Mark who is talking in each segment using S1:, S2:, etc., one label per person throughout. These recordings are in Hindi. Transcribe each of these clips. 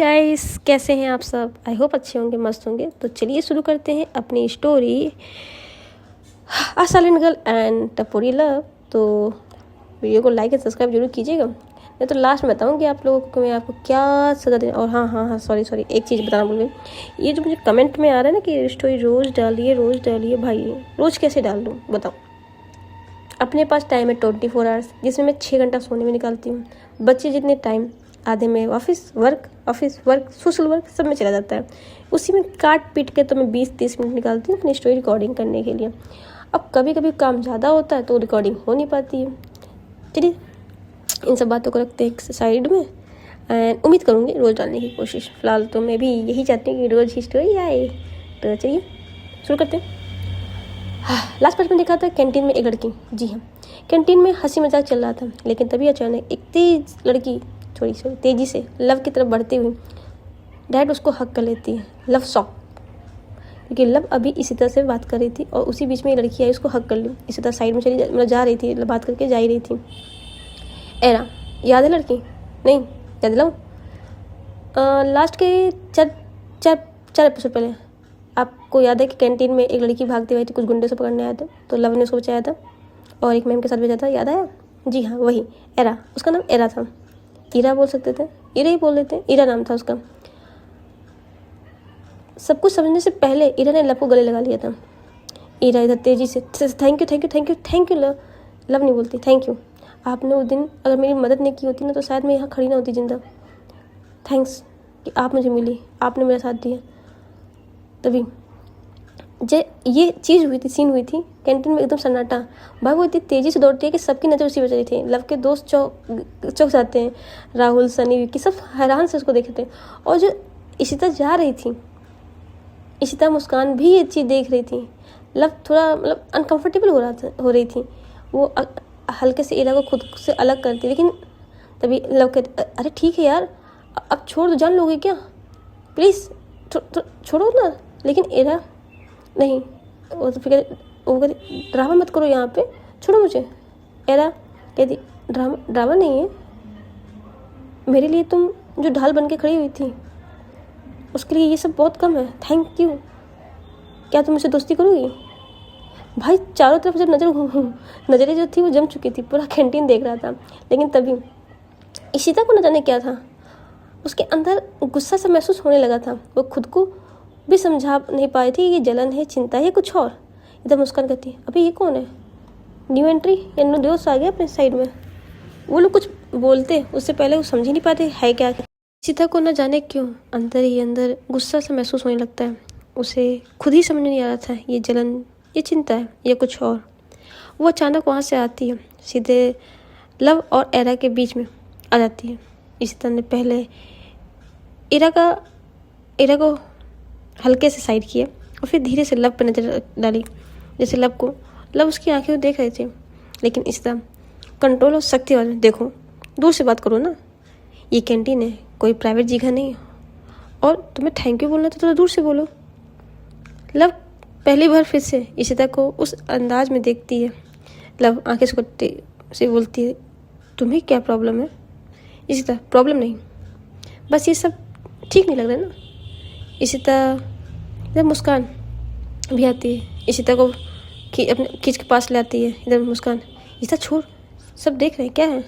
S1: गाइस, कैसे हैं आप सब? आई होप अच्छे होंगे, मस्त होंगे। तो चलिए शुरू करते हैं अपनी story a silent girl and tapori love. तो वीडियो को लाइक एंड सब्सक्राइब जरूर कीजिएगा, नहीं तो लास्ट में बताऊंगी आप लोगों को मैं आपको क्या सज़ा दे। और हाँ, सॉरी एक चीज़ बताना भूल गई। ये जो मुझे कमेंट में आ रहा है ना कि स्टोरी रोज़ डालिए, भाई रोज़ कैसे डाल दूँ बताओ? अपने पास टाइम है 24 आवर्स, जिसमें मैं 6 घंटा सोने में निकालती हूँ। बच्चे जितने टाइम आधे में ऑफिस वर्क सोशल वर्क सब में चला जाता है, उसी में काट पीट के तो मैं 20-30 मिनट निकालती हूँ अपनी स्टोरी रिकॉर्डिंग करने के लिए। अब कभी कभी काम ज़्यादा होता है तो रिकॉर्डिंग हो नहीं पाती है। चलिए इन सब बातों को रखते हैं साइड में एंड उम्मीद करूँगी रोज़ डालने की कोशिश। फ़िलहाल तो मैं भी यही चाहती हूँ कि रोज़ ही स्टोरी आए। तो चलिए शुरू करते हैं। लास्ट पार्ट में देखा था कैंटीन में एक लड़की, जी हाँ, कैंटीन में हंसी मजाक चल रहा था, लेकिन तभी अचानक एक तेज लड़की तेजी से लव की तरफ बढ़ती हुई डायरेक्ट उसको हक कर लेती है। लव शॉक, क्योंकि लव अभी इसी तरह से बात कर रही थी और उसी बीच में ये लड़की आई उसको हक कर ली। इसी तरह साइड में चली मतलब जा रही थी, बात करके जा ही रही थी। एरा याद है लड़की? नहीं याद दिलाऊं? लास्ट के चार एपिसोड पहले आपको याद है कि कैंटीन में एक लड़की भागती हुई थी, कुछ गुंडे से पकड़ने आए थे, तो लव ने उसको बचाया था और एक मैम के साथ भेजा था, याद आया? जी हाँ, वही एरा। उसका नाम एरा था, ईरा बोल सकते थे, ईरा ही बोल देते, ईरा नाम था उसका। सब कुछ समझने से पहले ईरा ने लव को गले लगा लिया था। ईरा इधर तेजी से थैंक यू लव नहीं बोलती, थैंक यू। आपने उस दिन अगर मेरी मदद नहीं की होती ना तो शायद मैं यहाँ खड़ी ना होती जिंदा। थैंक्स कि आप मुझे मिली, आपने मेरा साथ दिया। तभी ये चीज़ हुई थी, सीन हुई थी कैंटीन में, एकदम सन्नाटा। भाई वो इतनी तेज़ी से दौड़ती है कि सबकी नज़र उसी पर चली थी। लव के दोस्त चौंक जाते हैं, राहुल, सनी, विक्की सब हैरान से उसको देखते हैं। और जो इशिता जा रही थी, इशिता मुस्कान भी ये चीज़ देख रही थी। लव थोड़ा मतलब अनकंफर्टेबल हो रही थी। वो हल्के से इरा को खुद से अलग करती, लेकिन तभी लव कहती, अरे ठीक है यार, अब छोड़ दो, जान लोगे क्या? प्लीज़ छोड़ो ना। लेकिन इरा नहीं, वो तो फिर वो कहती ड्रामा मत करो यहाँ पे, छोड़ो मुझे। एरा कहती ड्रामा नहीं है, मेरे लिए तुम जो ढाल बन के खड़ी हुई थी उसके लिए ये सब बहुत कम है, थैंक यू। क्या तुम मुझसे दोस्ती करोगी? भाई चारों तरफ जब नज़रें जो थी वो जम चुकी थी, पूरा कैंटीन देख रहा था। लेकिन तभी इशिता को न जाने क्या था, उसके अंदर गुस्सा सा महसूस होने लगा था। वो खुद को भी समझा नहीं पाई थी ये जलन है, चिंता है, कुछ और। इधर मुस्कान करती, अभी ये कौन है? न्यू एंट्री या न्यू दोस्त आ गया अपने साइड में। वो लोग कुछ बोलते उससे पहले वो समझ ही नहीं पाते है क्या। सीता को न जाने क्यों अंदर ही अंदर गुस्सा सा महसूस होने लगता है। उसे खुद ही समझ नहीं आ रहा था ये जलन, ये चिंता है या कुछ और। वो अचानक वहाँ से आती है, सीधे लव और एरा के बीच में आ जाती है। इसी तरह ने पहले एरा को हल्के से साइड किया और फिर धीरे से लव पर नजर डाली, जैसे लव उसकी आंखें देख रहे थे। लेकिन इस तरह कंट्रोल और सख्ती वाले, देखो दूर से बात करो ना, ये कैंटीन है, कोई प्राइवेट जगह नहीं। और तुम्हें थैंक यू बोलना तो थोड़ा दूर से बोलो। लव पहली बार फिर से इशिता को उस अंदाज में देखती है। लव आंखें सुकड़ते से बोलती है, तुम्हें क्या प्रॉब्लम है? इशिता, प्रॉब्लम नहीं, बस ये सब ठीक नहीं लग रहा ना। इशिता इधर मुस्कान भी आती है, इशिता को अपने खींच के पास ले आती है। इधर मुस्कान, इशिता छोड़, सब देख रहे हैं क्या है।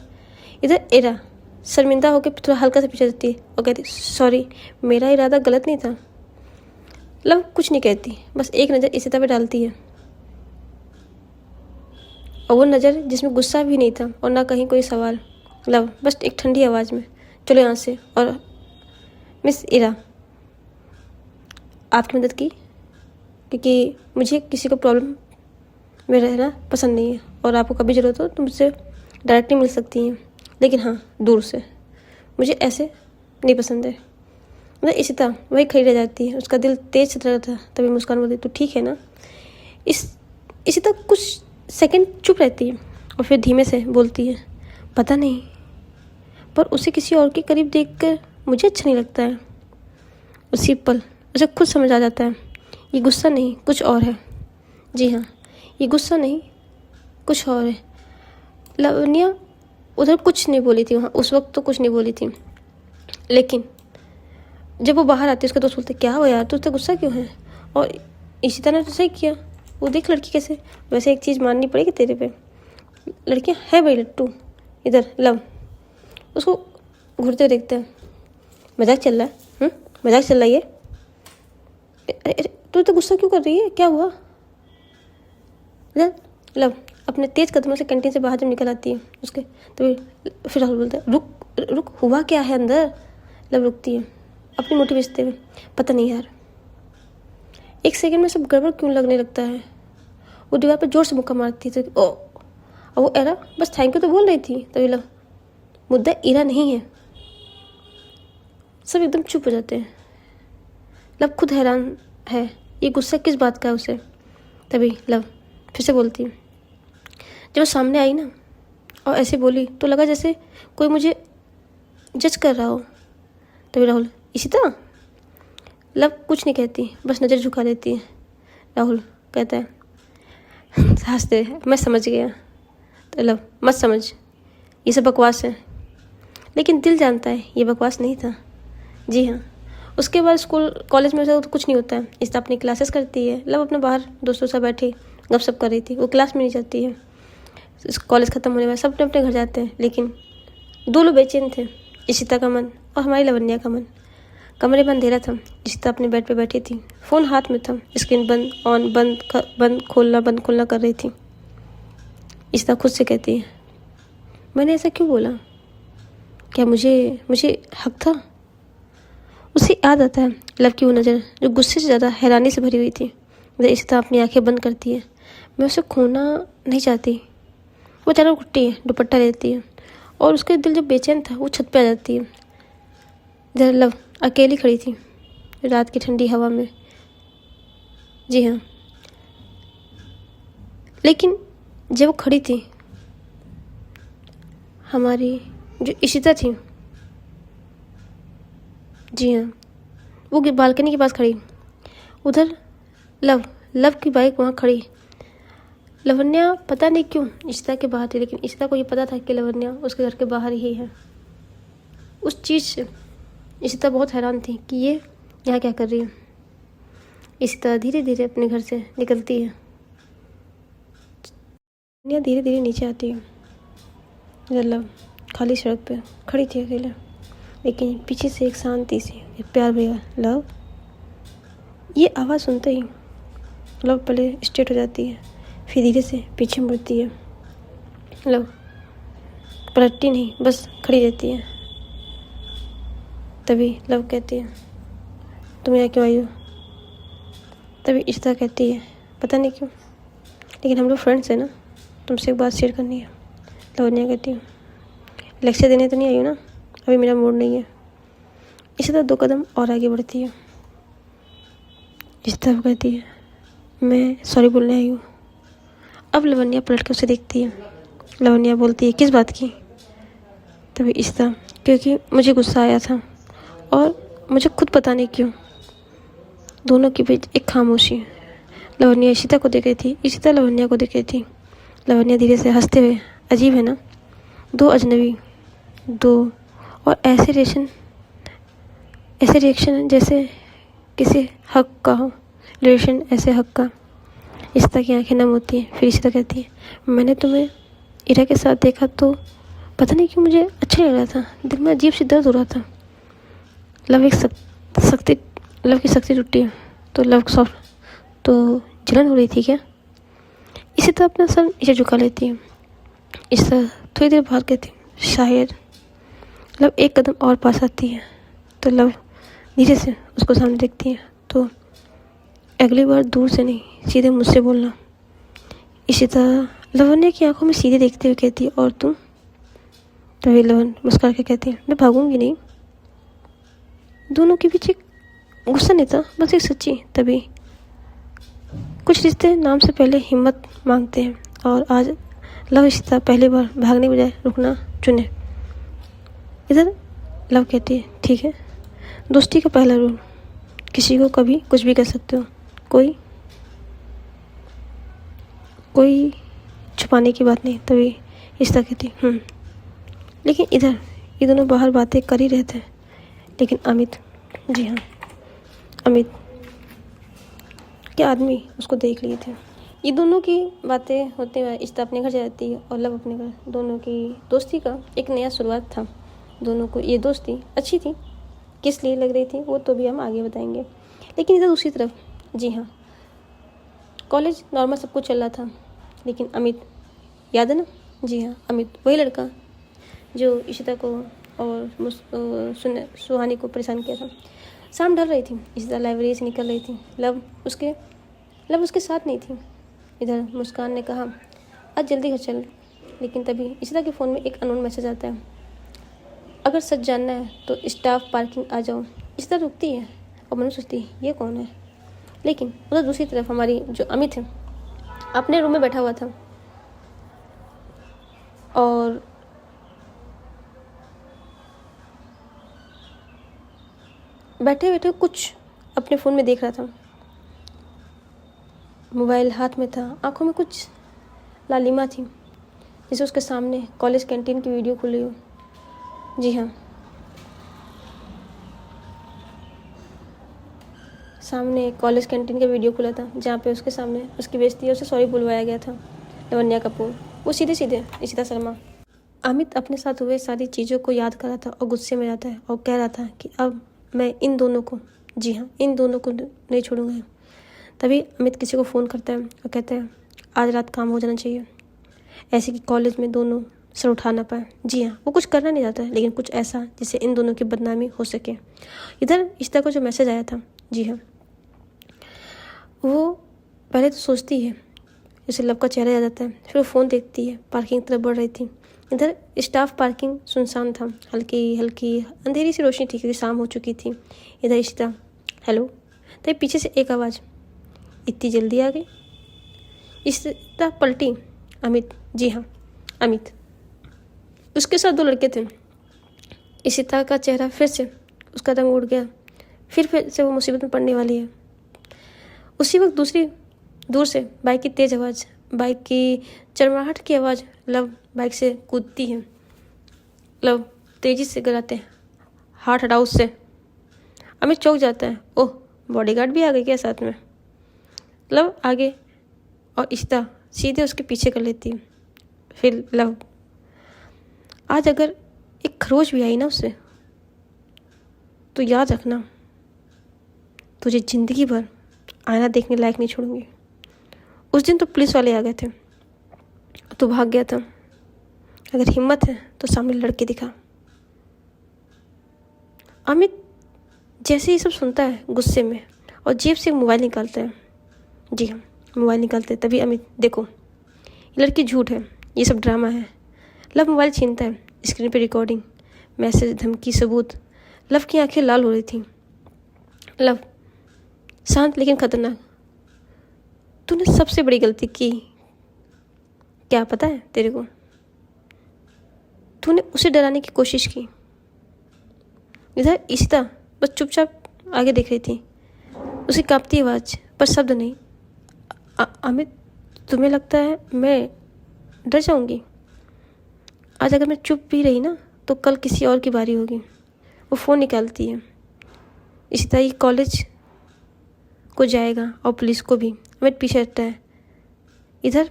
S1: इधर एरा शर्मिंदा होकर थोड़ा हल्का से पीछे जाती है और कहती, सॉरी मेरा इरादा गलत नहीं था। लव कुछ नहीं कहती, बस एक नज़र इशिता पे डालती है, और वो नज़र जिसमें गुस्सा भी नहीं था और ना कहीं कोई सवाल। लव बस एक ठंडी आवाज़ में, चलो यहाँ से। और मिस इरा, आपकी मदद की क्योंकि मुझे किसी को प्रॉब्लम में रहना पसंद नहीं है, और आपको कभी ज़रूरत हो तो मुझसे डायरेक्टली मिल सकती हैं, लेकिन हाँ दूर से, मुझे ऐसे नहीं पसंद है। मतलब इशिता वही खड़ी रह जाती है, उसका दिल तेज से धड़क था। तभी मुस्कान बोलती, तू ठीक है ना? इशिता कुछ सेकंड चुप रहती है और फिर धीमे से बोलती है, पता नहीं, पर उसे किसी और के करीब देखकर मुझे अच्छा नहीं लगता है। उसी पल उसे खुद समझ आ जाता है ये गुस्सा नहीं कुछ और है। जी हाँ, ये गुस्सा नहीं कुछ और है। उधर कुछ नहीं बोली थी, वहाँ उस वक्त तो कुछ नहीं बोली थी, लेकिन जब वो बाहर आती है उसका दोस्त बोलते क्या हुआ यार, तू इतना गुस्सा क्यों है, और इशिता ने तो सही किया, वो देख लड़की कैसे। वैसे एक चीज़ माननी पड़ेगी तेरे पे, लड़कियाँ है भाई लट्टू। इधर लव उसको घूरते हुए देखते हैं, मजाक चल रहा है, मजाक चल रहा है ये। अरे अरे तू तो गुस्सा क्यों कर रही है, क्या हुआ। इधर लव अपने तेज कदमों से कैंटीन से बाहर जब निकल आती है उसके, तो फिर राहुल बोलता है रुक रुक, हुआ क्या है अंदर। लव रुकती है अपनी मोटी बेचते हुए, पता नहीं यार, एक सेकंड में सब गड़बड़ क्यों लगने लगता है। वो दीवार पर जोर से मुक्का मारती है तो और वो एरा बस थैंक यू तो बोल रही थी। तभी लव, मुद्दा इरा नहीं है। सब एकदम चुप हो जाते हैं। लव खुद हैरान है ये गुस्सा किस बात का है उसे। तभी लव फिर से बोलती है, जब वो सामने आई ना और ऐसे बोली तो लगा जैसे कोई मुझे जज कर रहा हो। तभी राहुल, इशिता। लव कुछ नहीं कहती, बस नज़र झुका लेती है। राहुल कहता है हंसते हैं, मैं समझ गया। तो लव, मत समझ, ये सब बकवास है। लेकिन दिल जानता है ये बकवास नहीं था। जी हाँ, उसके बाद स्कूल कॉलेज में तो कुछ नहीं होता है। इशिता अपनी क्लासेस करती है, लव अपने बाहर दोस्तों से बैठी गपशप कर रही थी। वो क्लास में नहीं जाती है। कॉलेज ख़त्म होने बाद सब अपने अपने घर जाते हैं, लेकिन दो लोग बेचैन थे, इशिता का मन और हमारी लवन्या का मन। कमरे में अंधेरा था, इशिता अपने बेड पे बैठी थी, फ़ोन हाथ में था, स्क्रीन बंद ऑन बंद खोलना कर रही थी। इशिता खुद से कहती है, मैंने ऐसा क्यों बोला, क्या मुझे हक था। उसे याद आता है लव की वो नज़र जो गुस्से से ज़्यादा हैरानी से भरी हुई थी। जब इशिता अपनी आंखें बंद करती है, मैं उसे खोना नहीं चाहती। वो अचानक उठती है, दुपट्टा लेती है और उसका दिल जो बेचैन था वो छत पे आ जाती है। जरा लव अकेली खड़ी थी रात की ठंडी हवा में। जी हाँ, लेकिन जब वो खड़ी थी, हमारी जो इशिता थी, जी हाँ, वो बालकनी के पास खड़ी, उधर लव की बाइक वहाँ खड़ी। लवन्या पता नहीं क्यों इशिता के बाहर थी, लेकिन इशिता को ये पता था कि लवन्या उसके घर के बाहर ही है। उस चीज़ से इशिता बहुत हैरान थी कि ये यहाँ क्या कर रही है। इशिता धीरे धीरे अपने घर से निकलती है। लवन्या धीरे धीरे नीचे आती है। लव खाली सड़क पे खड़ी थी अकेले, लेकिन पीछे से एक शांति सी एक प्यार भैया लव। ये आवाज़ सुनते ही लव पहले स्ट्रेट हो जाती है, फिर धीरे से पीछे मुड़ती है। लव पलटती नहीं, बस खड़ी रहती है। तभी लव कहती है, तुम यहाँ क्यों आई हो। तभी इशिता कहती है, पता नहीं क्यों, लेकिन हम लोग फ्रेंड्स हैं ना, तुमसे एक बात शेयर करनी है। लवन्या कहती है, लेक्चर देने तो नहीं आई हो ना, अभी मेरा मूड नहीं है। इशिता 2 कदम और आगे बढ़ती है। इशिता कहती है, मैं सॉरी बोलने आई हूँ। अब लवन्या पलट कर उसे देखती है। लवन्या बोलती है, किस बात की। तभी इशिता, क्योंकि मुझे गुस्सा आया था और मुझे खुद पता नहीं क्यों। दोनों के बीच एक खामोशी। लवन्या इशिता को देख रही थी, इशिता लवन्या को देख रही थी। लवन्या धीरे से हंसते हुए, अजीब है ना, 2 अजनबी, 2 और ऐसे रिएक्शन जैसे किसी हक का हो, रिलेशन ऐसे हक का। इशिता की आंखें नम होती हैं। फिर इशिता कहती है, मैंने तुम्हें इरा के साथ देखा तो पता नहीं क्यों मुझे अच्छा लग रहा था, दिल में अजीब सी दर्द हो रहा था। लव की शक्ति टूटी है तो लव सॉफ्ट तो जलन हो रही थी क्या। इशिता अपना सर नीचे झुका लेती है। इशिता थोड़ी देर बाद कहती है, शायद। लव एक कदम और पास आती है तो लव धीरे से उसको सामने देखती है, तो अगली बार दूर से नहीं, सीधे मुझसे बोलना। इशिता लवन्या की आंखों में सीधे देखते हुए कहती है, और तुम। तभी लवन मुस्कुरा के कहती है, मैं भागूंगी नहीं। दोनों के बीच एक गुस्सा नहीं था, बस एक सच्ची। तभी कुछ रिश्ते नाम से पहले हिम्मत मांगते हैं, और आज लव इशिता पहली बार भागने बजाय रुकना चुने। इधर लव कहती है, ठीक है, दोस्ती का पहला रूल, किसी को कभी कुछ भी कह सकते हो, कोई छुपाने की बात नहीं। तभी इशिता कहती, लेकिन इधर ये दोनों बाहर बातें कर ही रहे थे, लेकिन अमित जी हाँ, अमित के आदमी उसको देख लिए थे। ये दोनों की बातें होते हुए इश्ता अपने घर जाती है और लव अपने घर। दोनों की दोस्ती का एक नया शुरुआत था। दोनों को ये दोस्ती अच्छी थी, किस लिए लग रही थी वो तो भी हम आगे बताएंगे। लेकिन इधर दूसरी तरफ, जी हाँ, कॉलेज नॉर्मल सब कुछ चल रहा था, लेकिन अमित, याद है ना? जी हाँ, अमित वही लड़का जो इशिता को और सुहानी को परेशान किया था। शाम ढल रही थी, इशिता लाइब्रेरी से निकल रही थी। लव उसके साथ नहीं थी। इधर मुस्कान ने कहा आज जल्दी घर चल, लेकिन तभी इशिता के फ़ोन में एक अननोन मैसेज आता है, अगर सच जानना है तो स्टाफ पार्किंग आ जाओ। इशिता रुकती है और मन सोचती है ये कौन है। लेकिन उधर दूसरी तरफ हमारी जो अमित है अपने रूम में बैठा हुआ था और बैठे बैठे कुछ अपने फ़ोन में देख रहा था। मोबाइल हाथ में था, आंखों में कुछ लालिमा थी, जैसे उसके सामने कॉलेज कैंटीन की वीडियो खुली हो। जी हाँ, सामने कॉलेज कैंटीन का वीडियो खुला था, जहाँ पे उसके सामने उसकी बेइज्जती है, उसे सॉरी बुलवाया गया था। लवन्या कपूर, वो सीधे सीधे इशिता शर्मा। अमित अपने साथ हुए सारी चीज़ों को याद कर रहा था और गुस्से में जाता है और कह रहा था कि अब मैं इन दोनों को, जी हाँ, इन दोनों को नहीं छोड़ूंगा। तभी अमित किसी को फ़ोन करता है और कहता है आज रात काम हो जाना चाहिए, ऐसे कि कॉलेज में दोनों सर उठा ना पाए। जी हाँ, वो कुछ करना नहीं चाहता है, लेकिन कुछ ऐसा जिससे इन दोनों की बदनामी हो सके। इधर इशिता को जो मैसेज आया था, जी हाँ, वो पहले तो सोचती है, जैसे लव का चेहरा याद आता है, फिर वो फ़ोन देखती है, पार्किंग तरफ बढ़ रही थी। इधर स्टाफ पार्किंग सुनसान था, हल्की हल्की अंधेरी सी रोशनी थी क्योंकि शाम हो चुकी थी। इधर इशिता, हेलो। तभी पीछे से एक आवाज़, इतनी जल्दी आ गई। इशिता पलटी, अमित, जी हाँ अमित। उसके साथ 2 लड़के थे। इशिता का चेहरा फिर से उसका रंग उड़ गया, फिर से वो मुसीबत में पड़ने वाली है। उसी वक्त दूर से बाइक की तेज़ आवाज़, बाइक की चरमराहट की आवाज़। लव बाइक से कूदती है। लव तेज़ी से गिराते हैं, हाथ हटाओ उससे। अमित चौंक जाता है, ओह बॉडीगार्ड भी आ गई क्या साथ में। लव आगे और इशिता सीधे उसके पीछे कर लेती है। फिर लव, आज अगर एक खरोच भी आई ना उससे तो याद रखना, तुझे ज़िंदगी भर आईना देखने लायक नहीं छोड़ूंगी। उस दिन तो पुलिस वाले आ गए थे, तो भाग गया था। अगर हिम्मत है तो सामने लड़के दिखा। अमित जैसे ही सब सुनता है गुस्से में और जेब से मोबाइल निकालता है। जी हाँ, मोबाइल निकालते हैं। तभी अमित, देखो ये लड़की झूठ है, ये सब ड्रामा है। लव मोबाइल छीनता है, स्क्रीन पे रिकॉर्डिंग, मैसेज, धमकी, सबूत। लव की आंखें लाल हो रही थी। लव शांत लेकिन खतरनाक, तूने सबसे बड़ी गलती की, क्या पता है तेरे को? तूने उसे डराने की कोशिश की। इधर इशिता बस चुपचाप आगे देख रही थी, उसकी कांपती आवाज़ पर शब्द नहीं। अमित, तुम्हें लगता है मैं डर जाऊंगी? आज अगर मैं चुप भी रही ना तो कल किसी और की बारी होगी। वो फ़ोन निकालती है। इशिता ये कॉलेज को जाएगा और पुलिस को भी। अमित पीछे हटता है। इधर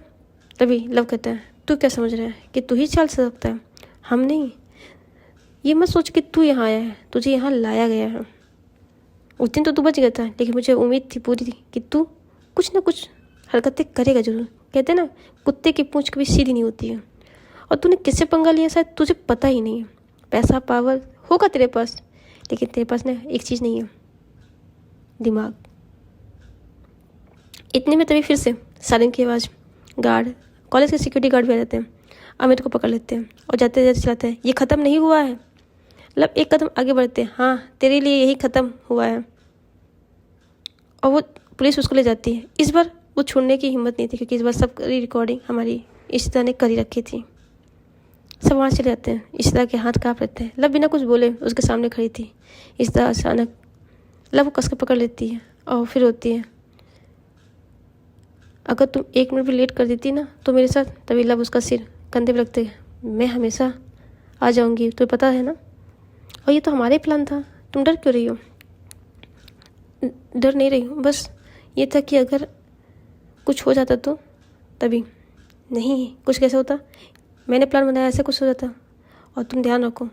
S1: तभी लव कहता है, तू क्या समझ रहा है कि तू ही चल सकता है, हम नहीं। ये मत सोच कि तू यहाँ आया है, तुझे यहाँ लाया गया है। उस दिन तो तू बच गया था, लेकिन मुझे उम्मीद थी पूरी थी कि तू कुछ ना कुछ हरकतें करेगा जरूर। कहते ना, कुत्ते की पूंछ कभी सीधी नहीं होती है। और तूने किससे पंगा लिया शायद तुझे पता ही नहीं है। पैसा, पावर होगा तेरे पास, लेकिन तेरे पास ना एक चीज़ नहीं है, दिमाग। इतने में तभी फिर से सायरन की आवाज़। गार्ड, कॉलेज के सिक्योरिटी गार्ड भी आ जाते हैं। अमित को पकड़ लेते हैं और जाते जाते चलाते हैं, ये ख़त्म नहीं हुआ है। मतलब एक कदम आगे बढ़ते हैं, हाँ तेरे लिए यही ख़त्म हुआ है। और वो पुलिस उसको ले जाती है। इस बार वो छोड़ने की हिम्मत नहीं थी, क्योंकि इस बार सब रिकॉर्डिंग हमारी इशिता ने करी रखी थी। सब वहाँ चले जाते हैं। इशिता के हाथ काँप रहते हैं। लव बिना कुछ बोले उसके सामने खड़ी थी। इशिता अचानक लव को कस के पकड़ लेती है और फिर रोती है, अगर तुम 1 मिनट भी लेट कर देती ना तो मेरे साथ। तभी लव उसका सिर कंधे पर रखते, मैं हमेशा आ जाऊंगी, तुम्हें पता है ना। और ये तो हमारे प्लान था, तुम डर क्यों रही हो? डर नहीं रही हूँ, बस ये था कि अगर कुछ हो जाता तो तभी। नहीं, कुछ कैसे होता, मैंने प्लान बनाया ऐसे कुछ हो जाता। और तुम ध्यान रखो,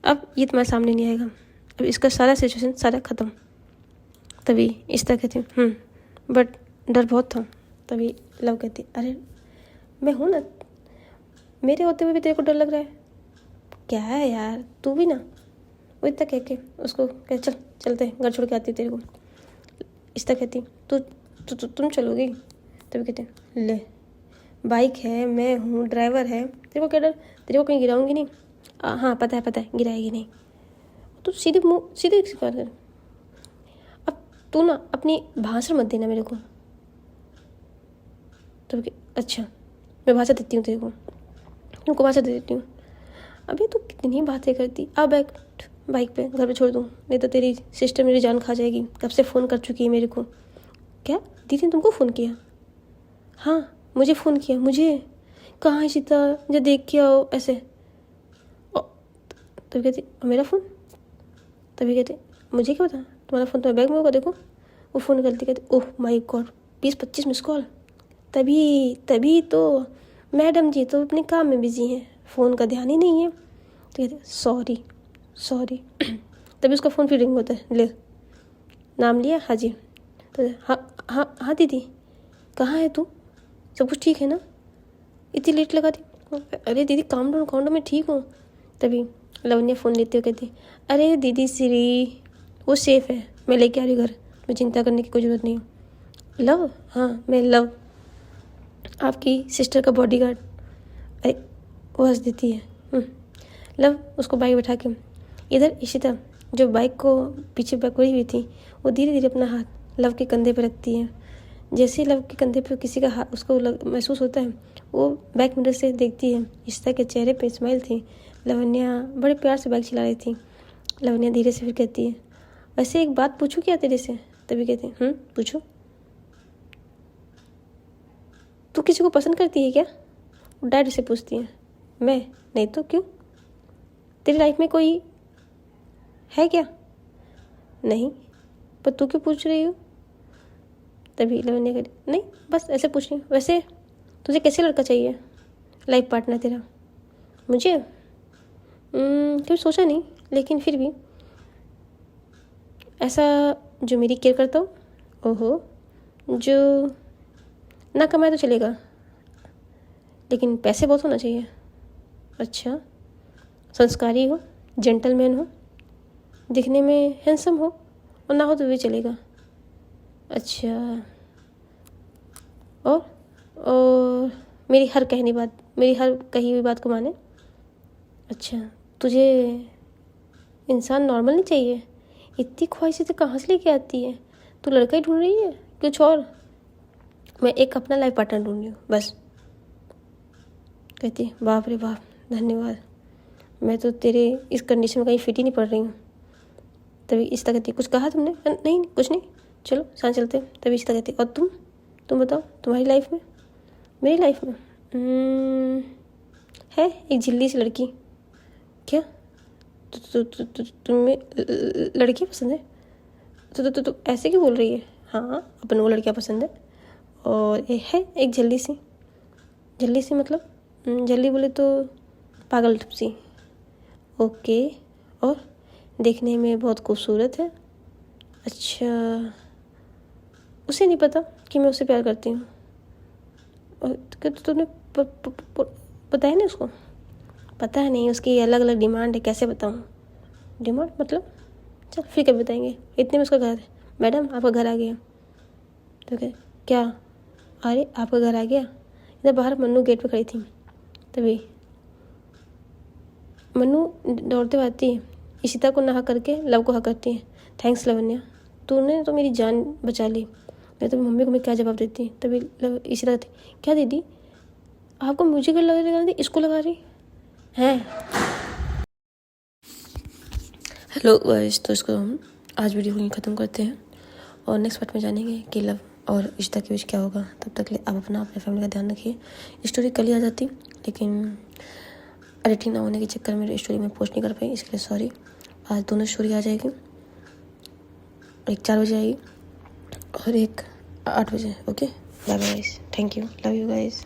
S1: अब ये तुम्हारे सामने नहीं आएगा, अब इसका सारा सिचुएशन सारा ख़त्म। तभी इस तरह कहती बट डर बहुत था। तभी लव कहती अरे मैं हूँ ना, मेरे होते हुए भी तेरे को डर लग रहा है, क्या है यार तू भी ना। वो इतना कह के उसको कह चल चलते हैं, घर छोड़ के आती तेरे को। इस तरह कहती तुम चलोगी। तभी कहते ले बाइक है, मैं हूँ, ड्राइवर है, तेरे को क्या डर, तेरे को कहीं गिराऊंगी नहीं। हाँ पता है गिराएगी नहीं। तो सीधे मुँह सीधे बात कर। अब तू ना अपनी भाषण मत देना मेरे को। तो अच्छा मैं भाषा देती हूँ तेरे को, तुमको भाषा दे देती हूँ। अभी तू कितनी बातें करती, अब बैठ बाइक पे, घर पे छोड़ दूँ, नहीं तो तेरी सिस्टर मेरी जान खा जाएगी। कब से फ़ोन कर चुकी है मेरे को। क्या दीदी ने तुमको फ़ोन किया? हाँ मुझे फ़ोन किया। मुझे कहाँ है सीता, जब देख के आओ ऐसे। तभी कहती मेरा फ़ोन? तभी कहते मुझे क्या पता, तुम्हारा फ़ोन तुम्हारे बैग में होगा, देखो। वो फ़ोन निकलती कहती oh my God 20-25 miss call. तभी तो मैडम जी तो अपने काम में बिजी हैं, फ़ोन का ध्यान ही नहीं है। तो कहते सॉरी तभी उसका फ़ोन फिर रिंग होता है, ले नाम लिया, हाँ जी। तो हाँ दीदी कहाँ है तू, सब कुछ ठीक है ना, इतनी लेट लगा दी। अरे दीदी काम डाउन मैं ठीक हूँ। तभी लवन्या फ़ोन लेते हुए कहती अरे दीदी श्री वो सेफ़ है, मैं लेके आ रही हूँ घर, मैं चिंता करने की कोई ज़रूरत नहीं। लव? हाँ मैं लव, आपकी सिस्टर का बॉडीगार्ड। अरे वो हंस देती है। लव उसको बाइक बैठा के इधर इशिता जो बाइक को पीछे बैकोई हुई थी, वो धीरे धीरे अपना हाथ लव के कंधे पर रखती है। जैसे लव के कंधे पर किसी का हाथ उसको महसूस होता है, वो बैक मिरर से देखती है। इशिता के चेहरे पे स्माइल थी। लवन्या बड़े प्यार से बाइक चला रही थी। लवन्या धीरे से फिर कहती है वैसे एक बात पूछूं क्या तेरे से? तभी कहते हैं पूछो। तू किसी को पसंद करती है क्या? डैड से पूछती है। मैं? नहीं तो क्यों, तेरी लाइफ में कोई है क्या? नहीं, पर तू क्यों पूछ रही हो? तभी लवन्या करी नहीं बस ऐसे पूछ रही हूँ। वैसे तुझे कैसे लड़का चाहिए लाइफ पार्टनर तेरा? मुझे कभी सोचा नहीं, लेकिन फिर भी ऐसा जो मेरी केयर करता हो। ओहो, जो ना कमाए तो चलेगा, लेकिन पैसे बहुत होना चाहिए। अच्छा, संस्कारी हो, जेंटलमैन हो, दिखने में हैंडसम हो, और ना हो तो भी चलेगा। अच्छा, और मेरी हर कही हुई बात को माने। अच्छा, तुझे इंसान नॉर्मल नहीं चाहिए? इतनी ख्वाहिशें तो कहाँ से लेके आती है? तू लड़का ही ढूंढ रही है कुछ और? मैं एक अपना लाइफ पार्टनर ढूंढ रही हूँ बस। कहती बाप रे बाप, धन्यवाद, मैं तो तेरे इस कंडीशन में कहीं फिट ही नहीं पड़ रही हूँ। तभी इस तरह कहती कुछ कहा तुमने? नहीं कुछ नहीं, चलो साथ चलते हैं। तभी इस तरह कहती और तुम बताओ तुम्हारी लाइफ में? मेरी लाइफ में है एक झिल्ली सी लड़की। क्या तुम्हें लड़की पसंद है? तो ऐसे क्यों बोल रही है? हाँ अपन को लड़कियाँ पसंद है, और है एक झिल्ली सी मतलब झिल्ली बोले तो पागल सी। ओके, और देखने में बहुत खूबसूरत है। अच्छा, उसे नहीं पता कि मैं उससे प्यार करती हूँ? तो तुमने बताया नहीं उसको? पता है नहीं, उसकी अलग अलग डिमांड है, कैसे बताऊँ? डिमांड मतलब? चल फिर कभी बताएंगे। इतने में उसका घर है। मैडम आपका घर आ गया। तो क्या? अरे आपका घर आ गया। इधर बाहर मन्नू गेट पे खड़ी थी। तभी मन्नू दौड़ते हुए आती है, इशिता को नहा करके लव को हक करती है। थैंक्स लवन्या, तूने तो मेरी जान बचा ली, मैं तो मम्मी को मैं क्या जवाब देती। तभी लव इशिता कहती क्या दीदी आपको मुझे घर लगा रही, इसको लगा रही हैं? हेलो गाइस, तो इसको हम आज वीडियो को ख़त्म करते हैं, और नेक्स्ट पार्ट में जानेंगे कि लव और इशिता के बीच क्या होगा। तब तक के लिए आप अपने फैमिली का ध्यान रखिए। स्टोरी कल ही आ जाती, लेकिन एडिटिंग ना होने के चक्कर में स्टोरी में पोस्ट नहीं कर पाई, इसके लिए सॉरी। आज दोनों स्टोरी आ जाएगी। एक 4 बजे आएगी और एक 8 बजे। Okay, bye bye guys, thank you, love you guys.